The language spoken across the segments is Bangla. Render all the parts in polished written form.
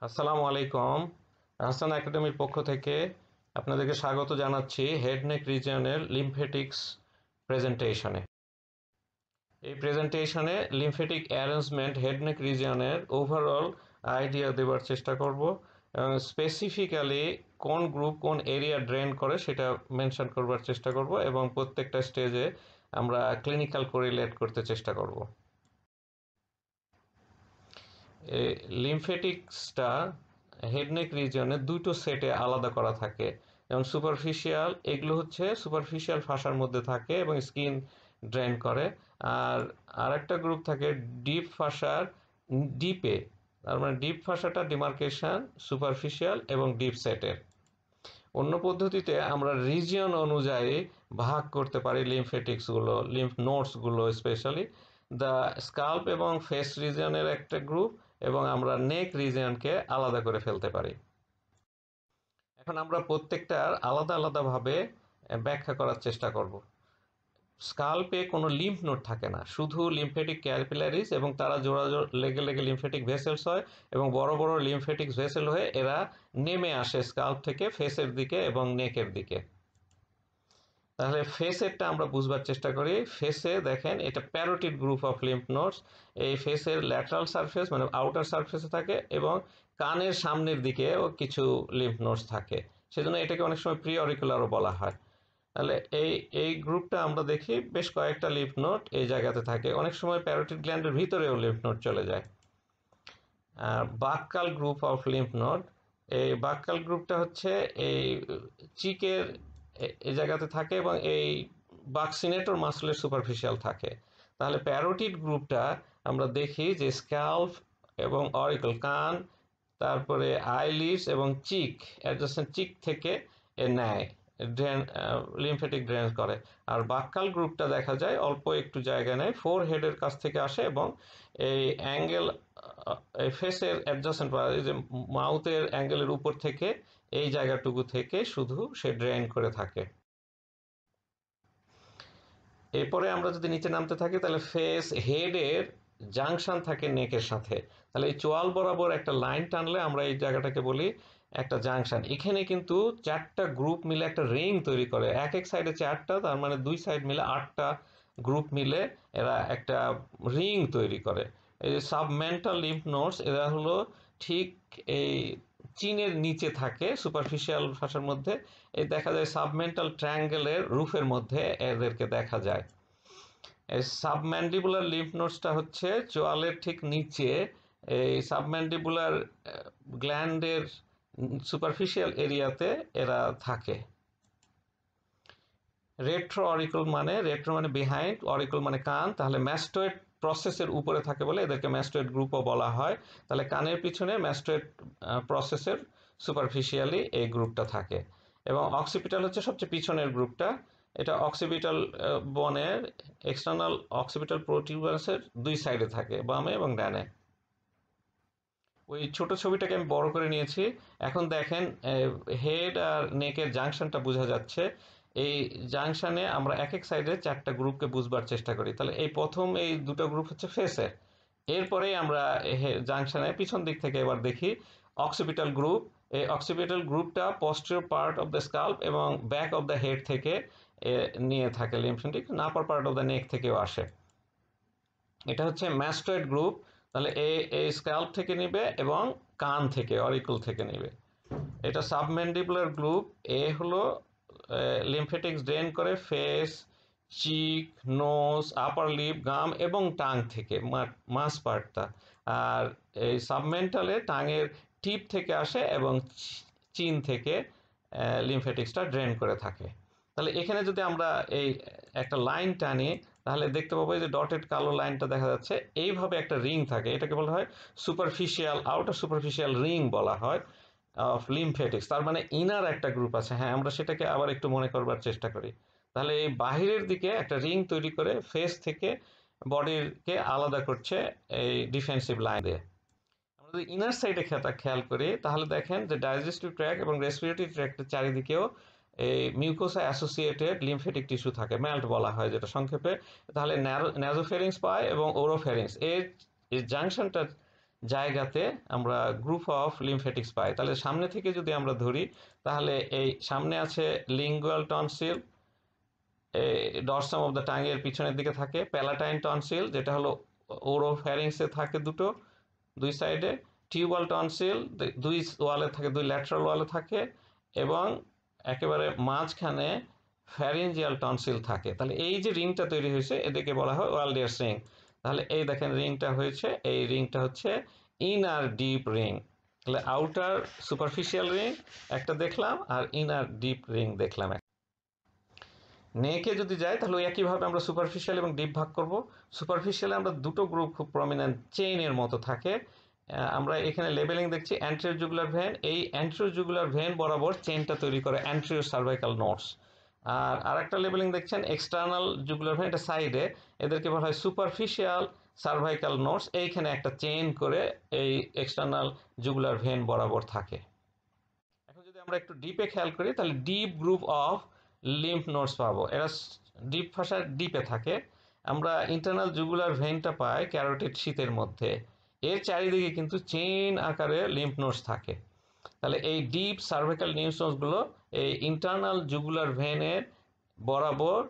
আসসালামু আলাইকুম। হাসান একাডেমির পক্ষ থেকে আপনাদেরকে স্বাগত জানাচ্ছি হেড নেক রিজিয়নের লিম্ফেটিক্স প্রেজেন্টেশনে। এই প্রেজেন্টেশনে লিম্ফেটিক অ্যারেঞ্জমেন্ট হেড নেক রিজিয়নের ওভারঅল আইডিয়া দেওয়ার চেষ্টা করব এবং স্পেসিফিক্যালি কোন গ্রুপ কোন এরিয়া ড্রেন করে সেটা মেনশন করবার চেষ্টা করব এবং প্রত্যেকটা স্টেজে আমরা ক্লিনিক্যাল কোরিলেট করতে চেষ্টা করব। লিম্ফেটিক্সটা হেড নেক রিজিয়নে দুটো সেটে আলাদা করা থাকে। যেমন সুপারফিশিয়াল, এগুলো হচ্ছে সুপারফিশিয়াল ফাসার মধ্যে থাকে এবং স্কিন ড্রেন করে। আর আরেকটা গ্রুপ থাকে ডিপ ফাসার, ডিপে, তার মানে ডিপ ফাসাটা ডিমার্কেশন সুপারফিশিয়াল এবং ডিপ সেটের। অন্য পদ্ধতিতে আমরা রিজিয়ন অনুযায়ী ভাগ করতে পারি লিম্ফেটিক্সগুলো, লিম্ফ নোডসগুলো স্পেশালি। দ্য স্কাল্প এবং ফেস রিজিয়নের একটা গ্রুপ এবং আমরা নেক রিজিয়নকে আলাদা করে ফেলতে পারি। এখন আমরা প্রত্যেকটার আলাদা আলাদাভাবে ব্যাখ্যা করার চেষ্টা করব। স্কাল্পে কোনো লিম্ফ নোড থাকে না, শুধু লিম্ফেটিক ক্যাপিলারিজ এবং তারা জোড়া লেগে লেগে লিম্ফেটিক ভেসেলস হয় এবং বড় বড় লিম্ফেটিক ভেসেল হয়ে এরা নেমে আসে স্কাল্প থেকে ফেসের দিকে এবং নেকের দিকে। তাহলে ফেসেরটা আমরা বুঝবার চেষ্টা করি। ফেসে দেখেন এটা parotid group of lymph nodes. এই ফেসের ল্যাটারাল সারফেস মানে আউটার সারফেসে থাকে এবং কানের সামনের দিকেও কিছু লিম্ফ নোডস থাকে, সেজন্য এটাকে অনেক সময় প্রি অরিকুলারও বলা হয়। তাহলে এই এই গ্রুপটা আমরা দেখি বেশ কয়েকটা লিম্ফ নোড এই জায়গাতে থাকে, অনেক সময় প্যারোটিড গ্ল্যান্ডের ভিতরেও লিম্ফ নোড চলে যায়। আর বাক্কাল গ্রুপ অফ লিম্ফ নোড, এই বাক্কাল গ্রুপটা হচ্ছে এই চিকের এই জায়গাতে থাকে এবং এই বাকসিনেটর মাসলের সুপারফিশিয়াল থাকে। তাহলে প্যারোটিড গ্রুপটা আমরা দেখি যে স্ক্যাল্প এবং অরিকল, কান, তারপরে আইলিডস এবং চিক, অ্যাডজাসেন্ট চিক থেকে নেয়, ড্রেন, লিম্ফেটিক ড্রেন করে। আর বাক্কাল গ্রুপটা দেখা যায় অল্প একটু জায়গা নেয়, ফোর হেডের কাছ থেকে আসে এবং এই অ্যাঙ্গেল, এই ফেসের অ্যাডজাসেন্ট বা এই যে মাউথের অ্যাঙ্গেলের উপর থেকে এই জায়গাটুকু থেকে শুধু সে ড্রেন করে থাকে। এরপরে আমরা যদি নিচে নামতে থাকি তাহলে ফেস হেডের জাংশন থাকে নেকের সাথে। তাহলে এই চোয়াল বরাবর একটা লাইন টানলে আমরা এই জায়গাটাকে বলি একটা জাংশন। এখানে কিন্তু চারটা গ্রুপ মিলে একটা রিং তৈরি করে, এক এক সাইডে চারটা, তার মানে দুই সাইড মিলে আটটা গ্রুপ মিলে এরা একটা রিং তৈরি করে। এই যে সাবমেন্টাল লিম্ফ নোডস, এরা হলো ঠিক এই চিনের নিচে থাকে সুপারফিশিয়াল ফাসার মধ্যে। এই দেখা যায় সাবমেন্টাল ট্রায়াঙ্গেলের রুফের মধ্যে এদেরকে দেখা যায়। এই সাবম্যান্ডিবুলার লিম্ফ নোডসটা হচ্ছে চোয়ালের ঠিক নিচে, এই সাবম্যান্ডিবুলার গ্ল্যান্ডের সুপারফিশিয়াল এরিয়াতে এরা থাকে। রেট্রো অরিকল মানে, রেট্রো মানে বিহাইন্ড, অরিকল মানে কান, তাহলে ম্যাস্টোয়েড প্রসেসের উপরে থাকে বলে এদেরকে ম্যাস্টোয়েড গ্রুপও বলা হয়। তাহলে কানের পিছনে ম্যাস্টোয়েড প্রসেসের সুপারফিশিয়ালি এই গ্রুপটা থাকে। এবং অক্সিপিটাল হচ্ছে সবচেয়ে পিছনের গ্রুপটা। এটা অক্সিপিটাল বনের এক্সটার্নাল অক্সিপিটাল প্রোটিউবারাসের দুই সাইডে থাকে, বামে এবং ডানে। ওই ছোট ছবিটাকে আমি বড় করে নিয়েছি। এখন দেখেন হেড আর নেকের জাংশনটা বোঝা যাচ্ছে। এই জাংশনে আমরা এক এক সাইডে চারটা গ্রুপকে বুঝবার চেষ্টা করি। তাহলে এই প্রথম এই দুটো গ্রুপ হচ্ছে ফেসের। এরপরেই আমরা জাংশনে পিছন দিক থেকে এবার দেখি অক্সিপিটাল গ্রুপ। এই অক্সিপিটাল গ্রুপটা posterior part of the SCALP এবং ব্যাক অফ দ্য হেড থেকে নিয়ে থাকে lymphatic, upper part of the নেক থেকেও আসে। এটা হচ্ছে ম্যাস্টয়েড গ্রুপ। তাহলে এই স্ক্যাল্প থেকে নিবে এবং কান থেকে, অরিকল থেকে নিবে। এটা সাবম্যান্ডিবুলার গ্রুপ, এ হলো লিম্ফেটিক্স ড্রেন করে ফেস, চিক, নোজ, আপার লিপ, গাম এবং টাং থেকে, মাস পার্টটা। আর এই সাবমেন্টালে টাঙের টিপ থেকে আসে এবং চিন থেকে লিম্ফেটিক্সটা ড্রেন করে থাকে। তাহলে এখানে যদি আমরা এই একটা লাইন টানি তাহলে দেখতে পাবো যে ডটেড কালো লাইনটা দেখা যাচ্ছে, এইভাবে একটা রিং থাকে, এটাকে বলা হয় সুপারফিশিয়াল, আউটার সুপারফিশিয়াল রিং বলা হয় অফ লিম্ফেটিক্স। তার মানে ইনার একটা গ্রুপ আছে। হ্যাঁ, আমরা সেটাকে আবার একটু মনে করবার চেষ্টা করি। তাহলে এই বাহিরের দিকে একটা রিং তৈরি করে ফেস থেকে বডিকে আলাদা করছে এই ডিফেন্সিভ লাইন দিয়ে। আমরা যদি ইনার সাইডে খেয়াল করি তাহলে দেখেন যে ডাইজেস্টিভ ট্র্যাক্ট এবং রেসপিরেটরি ট্র্যাক্টের চারিদিকেও এই মিউকোসা অ্যাসোসিয়েটেড লিম্ফেটিক টিস্যু থাকে, ম্যাল্ট বলা হয় যেটা সংক্ষেপে। তাহলে ন্যাজোফেরিংস পায় এবং ওরোফেরিংস, এর জাংশনটা জায়গাতে আমরা গ্রুপ অফ লিমফ্যাটিক্স পাই। তাহলে সামনে থেকে যদি আমরা ধরি, তাহলে এই সামনে আছে lingual tonsil, dorsum of the tongue এর পিছনের দিকে থাকে। প্যালাটাইন টনসিল যেটা হলো ওরোফ্যারিংসে থাকে দুই সাইডে। টিউবাল টনসিল দুই ওয়ালে থাকে, দুই ল্যাটারাল ওয়ালে থাকে, এবং একেবারে মাঝখানে ফ্যারিঞ্জিয়াল টনসিল থাকে। তাহলে এই যে রিংটা তৈরি হয়েছে এদেরকে বলা হয় ওয়ালডিয়ার্স রিং। তাহলে এই দেখেন রিংটা হয়েছে, এই রিংটা হচ্ছে ইনার ডিপ রিং। তাহলে আউটার সুপারফিশিয়াল রিং একটা দেখলাম, আর ইনার ডিপ রিং দেখলাম। নেকে যদি যাই তাহলে ওই একইভাবে আমরা সুপারফিশিয়াল এবং ডিপ ভাগ করব। সুপারফিশিয়ালে আমরা দুটো গ্রুপ খুব প্রমিনেন্ট চেইনের মতো থাকে। আমরা এখানে লেবেলিং দেখছি অ্যান্টেরিয়র জুগুলার ভেন। এই অ্যান্টেরিয়র জুগুলার ভেন বরাবর চেইনটা তৈরি করে অ্যান্টেরিয়র সার্ভাইকাল নোডস। আর আরেকটা লেবেলিং দেখছেন এক্সটার্নাল জুগুলার ভেন, এটা সাইডে, এদেরকে বলা হয় সুপারফিশিয়াল সার্ভাইকাল নোডস। এইখানে একটা চেইন করে এই এক্সটার্নাল জুগুলার ভেন বরাবর থাকে। এখন যদি আমরা একটু ডিপে খেয়াল করি তাহলে deep group of lymph nodes পাবো। এরা ডিপ ভাষায় ডিপে থাকে। আমরা ইন্টারনাল জুগুলার ভেনটা পাই ক্যারোটিড শীতের মধ্যে। এর চারিদিকে কিন্তু চেইন আকারে লিম্ফ নোডস থাকে। তাহলে এই ডিপ সার্ভাইকাল লিম্ফ নোডসগুলো এই ইন্টারনাল জুগুলার ভেনের বরাবর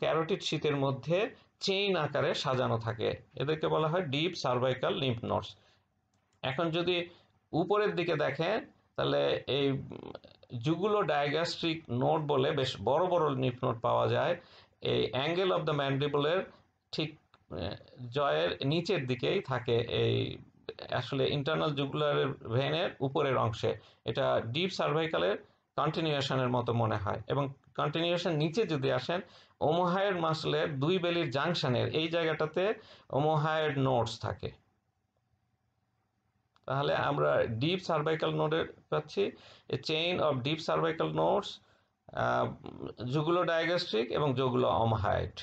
ক্যারোটিড শীতের মধ্যে চেইন আকারে সাজানো থাকে। এদেরকে বলা হয় ডিপ সার্ভাইকাল লিম্ফ নোডস। এখন যদি উপরের দিকে দেখেন তাহলে এই জুগুলো ডায়াগাস্ট্রিক নোড বলে বেশ বড় বড় লিম্ফ নোড পাওয়া যায় এই অ্যাঙ্গেল অফ দ্য ম্যান্ডিবলের ঠিক জয়ের নিচের দিকেই থাকে। এই আসলে ইন্টারনাল জুগুলার ভেনের উপরের অংশে। এটা ডিপ সার্ভাইকালের কন্টিনিউশনের মতো মনে হয়। এবং কন্টিনিউশন নিচে যদি আসেন, ওমোহায়েড মাসলের দুই বেলির জাংশনের এই জায়গাটাতে ওমোহায়েড নোডস থাকে। তাহলে আমরা ডিপ সার্ভাইকাল নোডের পাচ্ছি chain of deep cervical nodes, jugulodigastric এবং জুগুলো ওমোহায়েড।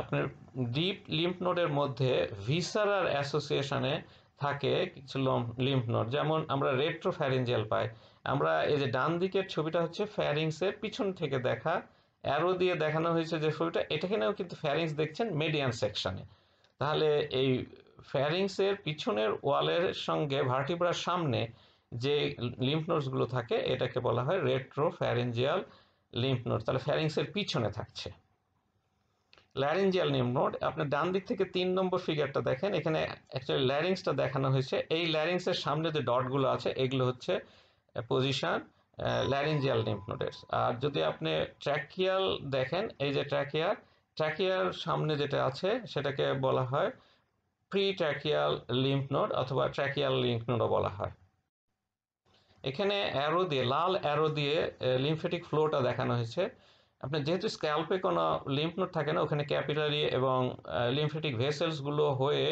আপনার ডিপ লিম্ফ নোডের মধ্যে ভিসারার অ্যাসোসিয়েশনে থাকে কিছু লিম্ফ নোড, যেমন আমরা রেট্রোফ্যারিঞ্জিয়াল পাই। আমরা এই যে ডান দিকের ছবিটা হচ্ছে ফ্যারিংসের পিছন থেকে দেখা, অ্যারো দিয়ে দেখানো হয়েছে যে ছবিটা, এটাখানেও কিন্তু ফ্যারিংস দেখছেন মিডিয়ান সেকশনে। তাহলে এই ফ্যারিংসের পিছনের ওয়ালের সঙ্গে ভার্টিব্রার সামনে যে লিম্ফ নোডসগুলো থাকে এটাকে বলা হয় রেট্রোফ্যারিঞ্জিয়াল লিম্ফ নোড। তাহলে ফ্যারিংসের পিছনে থাকছে। ল্যারিঞ্জিয়াল লিম্ফ নোড, আপনার ডান দিক থেকে 3 নম্বর ফিগারটা দেখেন, এখানে অ্যাকচুয়ালি ল্যারিংসটা দেখানো হয়েছে। এই ল্যারিংসের সামনে যে ডটগুলো আছে এগুলো হচ্ছে পজিশন ল্যারিঞ্জিয়াল লিম্ফ নোডের। আর যদি আপনি ট্র্যাকিয়াল দেখেন, এই যে ট্র্যাকিয়ার সামনে যেটা আছে সেটাকে বলা হয় প্রি ট্র্যাকিয়াল লিম্ফ নোড অথবা ট্র্যাকিয়াল লিম্ফ নোডও বলা হয়। এখানে অ্যারো দিয়ে, লাল অ্যারো দিয়ে লিম্ফেটিক ফ্লোটা দেখানো হয়েছে। আপনার যেহেতু স্ক্যাল্পে কোনো লিম্ফ নোড থাকে না, ওখানে ক্যাপিলারি এবং লিম্ফেটিক ভেসেলসগুলো হয়ে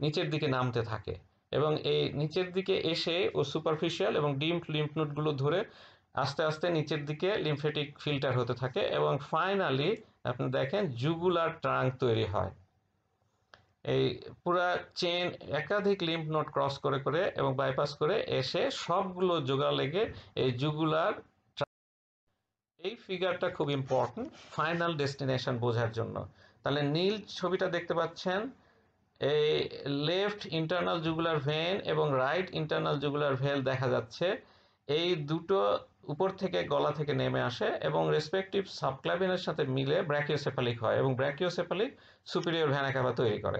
নিচের দিকে নামতে থাকে, এবং এই নিচের দিকে এসে ও সুপারফিশিয়াল এবং ডিপ লিম্ফ নোডগুলো ধরে আস্তে আস্তে নিচের দিকে লিম্ফেটিক ফিল্টার হতে থাকে, এবং ফাইনালি আপনি দেখেন জুগুলার ট্রাঙ্ক তৈরি হয়। এই পুরা চেন একাধিক লিম্ফ নোড ক্রস করে করে এবং বাইপাস করে এসে সবগুলো জোগাড় লেগে এই জুগুলার। এই ফিগারটা খুব ইম্পর্টেন্ট ফাইনাল ডেস্টিনেশন বোঝার জন্য। তাহলে নীল ছবিটা দেখতে পাচ্ছেন, এই লেফট ইন্টারনাল জুগুলার ভেন এবং রাইট ইন্টারনাল জুগুলার ভেন দেখা যাচ্ছে। এই দুটো উপর থেকে গলা থেকে নেমে আসে এবং রেসপেক্টিভ সাবক্লাভিয়ানের সাথে মিলে ব্র্যাকিওসেফালিক হয় এবং ব্র্যাকিওসেফালিক সুপিরিয়র ভেনা ক্যাভা তৈরি করে।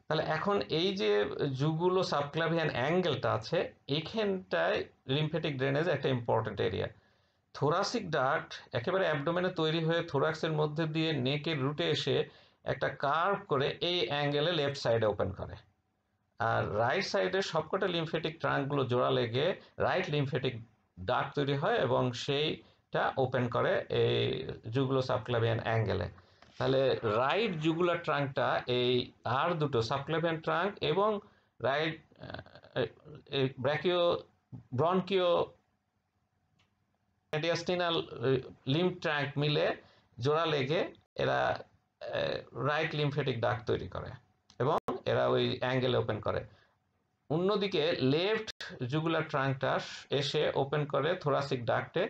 তাহলে এখন এই যে জুগুলো সাবক্লাভিয়ান অ্যাঙ্গেলটা আছে, এইখানটায় লিম্ফেটিক ড্রেনেজ একটা ইম্পর্টেন্ট এরিয়া। থোরাসিক ডাক্ট একেবারে অ্যাবডোমেনে তৈরি হয়ে থোরাক্সের মধ্যে দিয়ে নেকের রুটে এসে একটা কার্ভ করে এই অ্যাঙ্গেলে লেফট সাইডে ওপেন করে, আর রাইট সাইডে সবকটা লিম্ফেটিক ট্রাঙ্কগুলো জোড়া লেগে রাইট লিম্ফেটিক ডাক্ট তৈরি হয় এবং সেইটা ওপেন করে এই জুগুলো সাবক্লাভিয়ান অ্যাঙ্গেলে। তাহলে রাইট জুগুলার ট্রাঙ্কটা এই আর দুটো সাবক্লাভিয়ান ট্রাঙ্ক এবং রাইট ব্র্যাকিও ব্রনকিও মেডিয়াস্টিনাল লিম্ফ ট্র্যাঙ্ক মিলে জোড়া লেগে এরা রাইট লিম্ফেটিক ডাক্ট তৈরি করে এবং এরা ওই অ্যাঙ্গেলে ওপেন করে। অন্যদিকে লেফট জুগুলার ট্রাঙ্কটা এসে ওপেন করে থোরাসিক ডাক্টে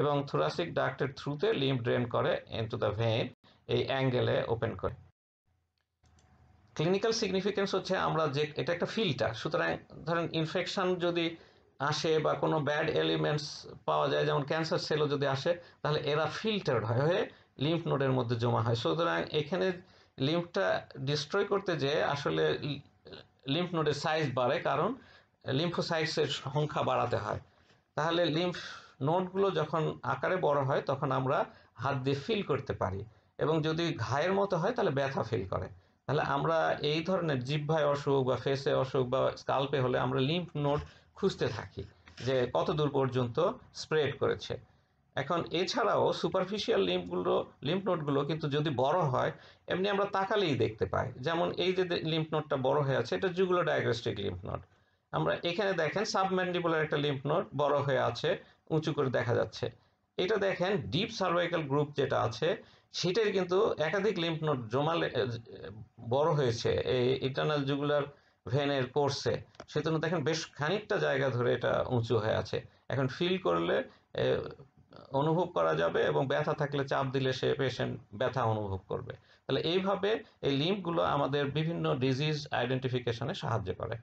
এবং থোরাসিক ডাক্টের থ্রুতে লিম্ফ ড্রেন করে ইনটু দ্য ভেন, এই অ্যাঙ্গেলে ওপেন করে। ক্লিনিক্যাল সিগনিফিকেন্স হচ্ছে আমরা যে এটা একটা ফিল্টার, সুতরাং ধরেন ইনফেকশন যদি আসে বা কোনো ব্যাড এলিমেন্টস পাওয়া যায়, যেমন ক্যান্সার সেলও যদি আসে, তাহলে এরা ফিল্টার্ড হয়ে লিম্ফ নোডের মধ্যে জমা হয়। সুতরাং এখানে লিম্ফটা ডিস্ট্রয় করতে যে আসলে লিম্ফ নোডের সাইজ বাড়ে, কারণ লিম্ফোসাইটসের সংখ্যা বাড়াতে হয়। তাহলে লিম্ফ নোডগুলো যখন আকারে বড় হয় তখন আমরা হাত দিয়ে ফিল করতে পারি, এবং যদি ঘায়ের মতো হয় তাহলে ব্যথা ফিল করে। তাহলে আমরা এই ধরনের জিহ্বায় অসুখ বা ফেসে অসুখ বা স্কাল্পে হলে আমরা লিম্ফ নোড খুঁজতে থাকি যে কত দূর পর্যন্ত স্প্রেড করেছে। এখন এছাড়াও সুপারফিশিয়াল লিম্ফ নোডগুলো কিন্তু যদি বড় হয়, এমনি আমরা তাকালেই দেখতে পাই। যেমন এই যে লিম্ফ নোডটা বড় হয়ে আছে, এটা জুগুলো ডায়াগ্রাস্টিক লিম্ফ নোড। আমরা এখানে দেখেন সাবম্যান্ডিবুলার একটা লিম্ফ নোড বড় হয়ে আছে, উঁচু করে দেখা যাচ্ছে। এটা দেখেন ডিপ সার্ভাইকাল গ্রুপ যেটা আছে, সেটার কিন্তু একাধিক লিম্ফ নোড জমালে বড় হয়েছে এই ইন্টারনাল জুগুলার ভেনের কোর্সে। সেজন্য দেখেন বেশ খানিকটা জায়গা ধরে এটা উঁচু হয়ে আছে। এখন ফিল করলে অনুভব করা যাবে, এবং ব্যথা থাকলে চাপ দিলে সে পেশেন্ট ব্যথা অনুভব করবে। তাহলে এইভাবে এই লিম্ফগুলো আমাদের বিভিন্ন ডিজিজ আইডেন্টিফিকেশনে সাহায্য করে।